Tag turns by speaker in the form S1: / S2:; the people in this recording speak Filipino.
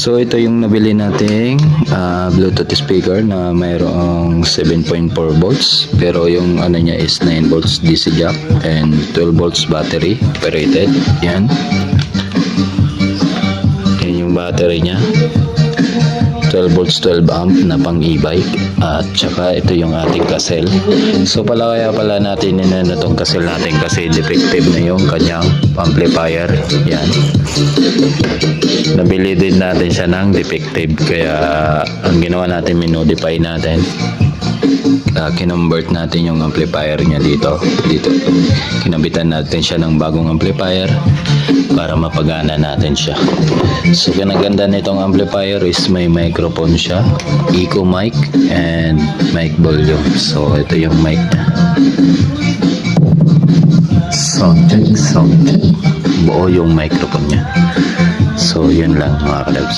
S1: So ito yung nabili nating Bluetooth speaker na mayroong 7.4 volts pero yung ano niya is 9 volts DC jack and 12 volts battery operated. Yan yung battery niya, 12 volts 12 amp na pang e-bike. At saka ito yung ating KASSEL. So kaya pala natin inano tong KASSEL natin kasi defective na yung kanyang amplifier. Yan, nabili din natin siya ng defective, kaya ang ginawa natin, minodify natin, kinumbert natin yung amplifier niya dito kinabitan natin siya ng bagong amplifier para mapagana natin siya. So kinaganda nitong amplifier is may microphone siya, eco mic and mic volume. So ito yung mic niya, sound check, buo yung microphone niya. So yun lang mga kalabs.